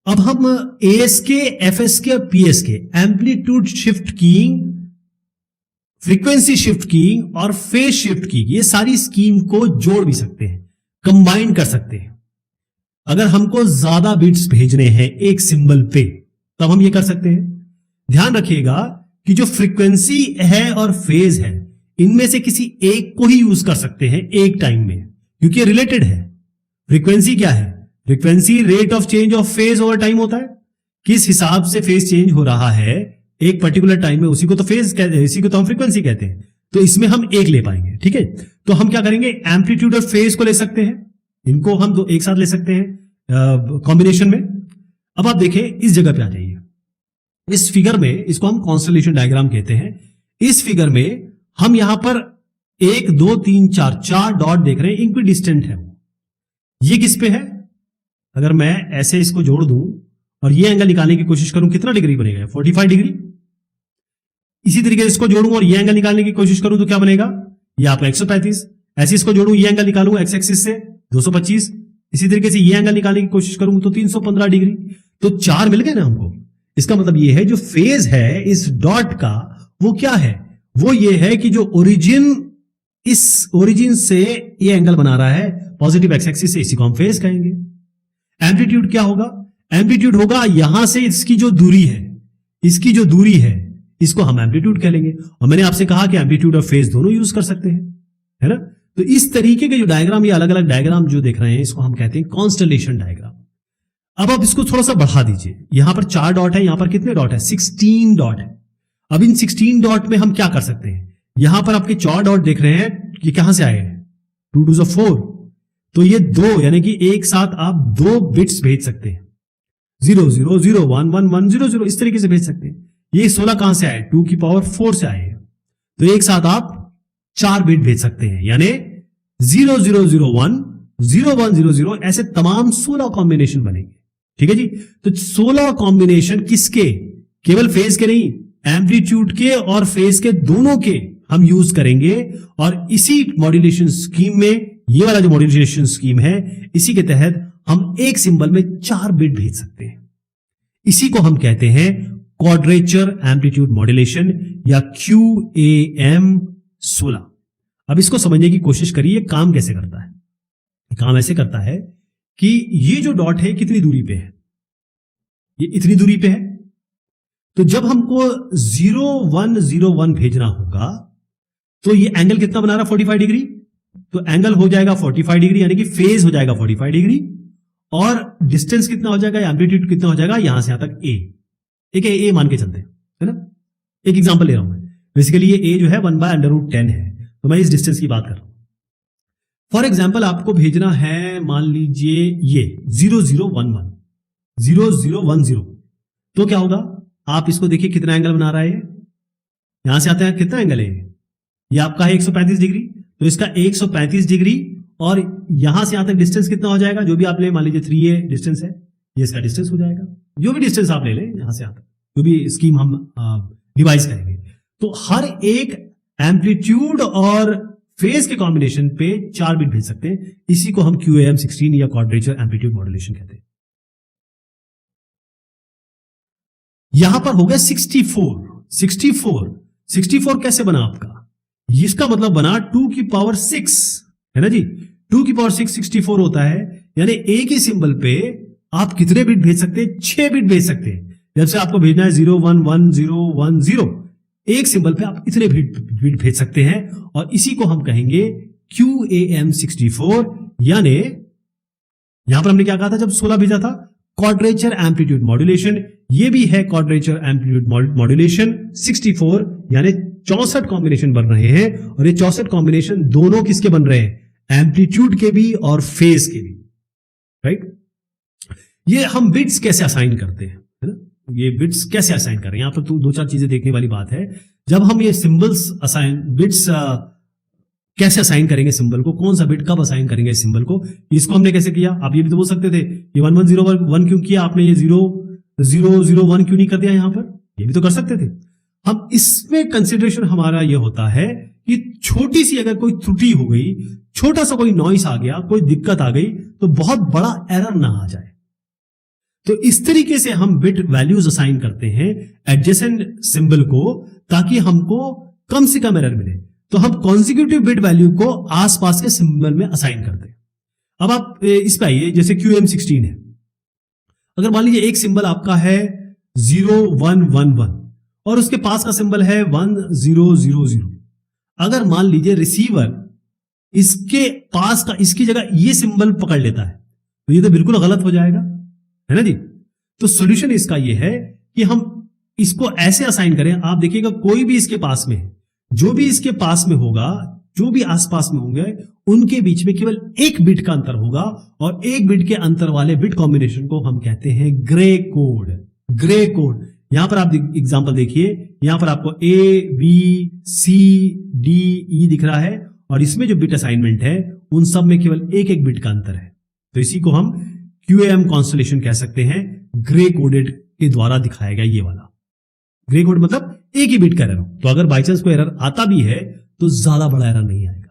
अब हम ASK, FSK और PSK amplitude shift keying, frequency shift keying और फेज शिफ्ट कीइंग, ये सारी स्कीम को जोड़ भी सकते हैं, कंबाइन कर सकते हैं। अगर हमको ज्यादा बिट्स भेजने हैं एक सिंबल पे तब हम ये कर सकते हैं। ध्यान रखिएगा कि जो फ्रीक्वेंसी है और फेज है इनमें से किसी एक को ही यूज कर सकते हैं एक टाइम में, क्योंकि रिलेटेड है। फ्रीक्वेंसी क्या है? Frequency rate of change of phase over time होता है। किस हिसाब से फेज चेंज हो रहा है एक पर्टिकुलर टाइम में, उसी को तो फेज कहते हैं, इसी को तो हम फ्रीक्वेंसी कहते हैं। तो इसमें हम एक ले पाएंगे, ठीक है। तो हम क्या करेंगे, एम्पलीट्यूड और फेज को ले सकते हैं, इनको हम दो एक साथ ले सकते हैं कॉम्बिनेशन में। अब आप देखें, इस जगह पे आ जाइए। इस फिगर में, इसको हम कॉन्स्टलेशन डायग्राम कहते हैं। इस फिगर में हम यहां पर 1 2 3 4 डॉट देख रहे हैं, इनकी डिस्टेंट है। ये किस पे है? अगर मैं ऐसे इसको जोड़ दूं और ये एंगल निकालने की कोशिश करूं, कितना डिग्री बनेगा? 45 डिग्री। इसी तरीके से इसको जोड़ूं और ये एंगल निकालने की कोशिश करूं तो क्या बनेगा? ये आपका 135। ऐसे इसको जोड़ूं, ये एंगल निकालूं एक्स एक्सिस से 225। इसी तरीके से ये एंगल निकालने की कोशिश करूं तो 315 डिग्री। तो 4 मिल गए ना हमको। इसका मतलब ये है जो फेज है इस डॉट का वो क्या है? वो ये है कि जो ओरिजिन, इस ओरिजिन से ये एंगल बना रहा है पॉजिटिव एक्स एक्सिस से, इसी को हम फेज कहेंगे। एम्पलीट्यूड क्या होगा? एम्पलीट्यूड होगा यहां से इसकी जो दूरी है, इसकी जो दूरी है इसको हम एम्पलीट्यूड कह लेंगे। और मैंने आपसे कहा कि एम्पलीट्यूड और फेज दोनों यूज कर सकते हैं, है ना। तो इस तरीके के जो डायग्राम, ये अलग अलग डायग्राम जो देख रहे हैं, इसको हम कहते हैं कॉन्स्टलेशन डायग्राम। अब आप इसको थोड़ा सा बढ़ा दीजिए। यहां पर 4 डॉट है, यहां पर कितने डॉट है? 16 डॉट है। अब इन 16 डॉट में हम क्या कर सकते हैं? यहां पर आपके 4 डॉट देख रहे हैं, ये कहां से आए हैं? 2 2 4। तो ये 2 यानी कि एक साथ आप 2 बिट्स भेज सकते हैं। 0 0 0 1 1 1 0 0 इस तरीके से भेज सकते हैं। ये 16 कहां से आए? 2 की पावर 4 से आए हैं। तो एक साथ आप 4 बिट भेज सकते हैं, यानी 0 0 0 1 0 1 0 0 ऐसे तमाम 16 कॉम्बिनेशन बनेंगे, ठीक है जी। तो 16 कॉम्बिनेशन किसके? केवल फेज के नहीं, एम्पलीट्यूड के और फेज के दोनों के हम यूज करेंगे। और इसी मॉड्यूलेशन स्कीम में, ये वाला जो मॉड्यूलेशन स्कीम है, इसी के तहत हम एक सिंबल में 4 बिट भेज सकते हैं। इसी को हम कहते हैं क्वाड्रेचर एम्पलीट्यूड मॉड्यूलेशन या QAM 16। अब इसको समझने की कोशिश करिए, काम कैसे करता है। काम ऐसे करता है कि ये जो डॉट है कितनी दूरी पे है? ये इतनी दूरी पे है। तो जब हमको 0 1 0 1 भेजना होगा तो ये एंगल कितना बना रहा? 45 डिग्री। तो एंगल हो जाएगा 45 डिग्री, यानी कि फेज हो जाएगा 45 डिग्री। और डिस्टेंस कितना हो जाएगा? एम्पलीट्यूड कितना हो जाएगा? यहां से यहां तक A, एक A मान के चलते हैं, है ना। एक एग्जांपल ले रहा हूं मैं। बेसिकली ये A जो है 1/√10 है, तो मैं इस डिस्टेंस की बात कर रहा हूं। फॉर एग्जाम्पल आपको भेजना है, मान लीजिए ये 0 0 1 1 0 0 1 0। तो क्या होगा? आप इसको देखिए कितना एंगल बना रहा है। यहां से आते हैं, कितना एंगल है? ये आपका है 135 डिग्री। तो इसका 135 डिग्री और यहां से यहां तक डिस्टेंस कितना हो जाएगा? जो भी आप ले, मान लीजिए 3A डिस्टेंस है, ये इसका डिस्टेंस हो जाएगा। जो भी डिस्टेंस आप ले लें यहां से यहां तक, जो भी स्कीम हम डिवाइस करेंगे। तो हर एक एम्पलीट्यूड और फेज के कॉम्बिनेशन पे 4 बिट भेज सकते हैं। इसी को हम QAM 16 या क्वाड्रेचर एम्पलीट्यूड मॉड्यूलेशन कहते हैं। यहां पर हो गया 64 कैसे बना आपका? इसका मतलब बना 2 की पावर 6, है ना जी। 2 की पावर 6 64 होता है, यानी एक ही सिंबल पे आप कितने बिट भेज सकते हैं? 6 बिट भेज सकते हैं। जैसे आपको भेजना है 0 1 1 0 1 0, एक सिंबल पे आप इतने बिट भेज सकते हैं। और इसी को हम कहेंगे QAM 64, यानी यहां पर हमने क्या कहा था जब 16 भेजा था? Quadrature amplitude modulation. ये भी है क्वाड्रेचर एम्पलीट्यूड मॉड्यूलेशन 64, यानी 64 कॉम्बिनेशन बन रहे हैं। और ये 64 कॉम्बिनेशन दोनों किसके बन रहे हैं? एम्पलीट्यूड के भी और फेज के भी, राइट। ये हम बिट्स कैसे असाइन करते हैं, है ना। ये बिट्स कैसे असाइन कर रहे हैं, यहां पर 2-4 चीजें देखने वाली बात है। जब हम ये सिंबल्स असाइन, बिट्स कैसे असाइन करेंगे सिंबल को, कौन सा बिट कब असाइन करेंगे इस सिंबल को, इसको हमने कैसे किया? आप ये भी तो बोल सकते थे ये 1 1 0 1 क्यों किया आपने, ये 0 0 0 1 क्यों नहीं कर दिया यहां पर? ये भी तो कर सकते थे हम। इसमें कंसिडरेशन हमारा ये होता है कि छोटी सी अगर कोई त्रुटि हो गई, छोटा सा कोई नॉइस आ गया, कोई दिक्कत आ गई, तो बहुत बड़ा एरर ना आ जाए। तो इस तरीके से हम बिट वैल्यूज असाइन करते हैं एडजेसेंट सिंबल को, ताकि हमको कम से कम एरर मिले। तो हम कॉन्जिक्यूटिव बिट वैल्यू को आसपास के सिंबल में असाइन करते हैं। अब आप इस पे आइए, जैसे QM16 है, अगर मान लीजिए एक सिंबल आपका है 0111 और उसके पास का सिंबल है 1000, अगर मान लीजिए रिसीवर इसके पास का, इसकी जगह ये सिंबल पकड़ लेता है, तो ये तो बिल्कुल गलत हो जाएगा, है ना जी। तो सॉल्यूशन इसका ये है कि हम इसको ऐसे असाइन करें। आप देखिएगा कोई भी इसके पास में है, जो भी इसके पास में होगा, जो भी आसपास में होंगे, उनके बीच में केवल एक बिट का अंतर होगा, और एक बिट के अंतर वाले बिट कॉम्बिनेशन को हम कहते हैं ग्रे कोड। ग्रे कोड, यहां पर आप एग्जांपल देखिए, यहां पर आपको ABCDE दिख रहा है, और इसमें जो बिट असाइनमेंट है उन सब में केवल एक एक बिट का अंतर है। तो इसी को हम QAM कॉन्स्टलेशन कह सकते हैं, ग्रे कोडेड के द्वारा दिखाया गया ये वाला। ग्रे कोड मतलब एक ही बिट का एरर हो, तो अगर बाई चांस कोई एरर आता भी है तो ज्यादा बड़ा एरर नहीं आएगा।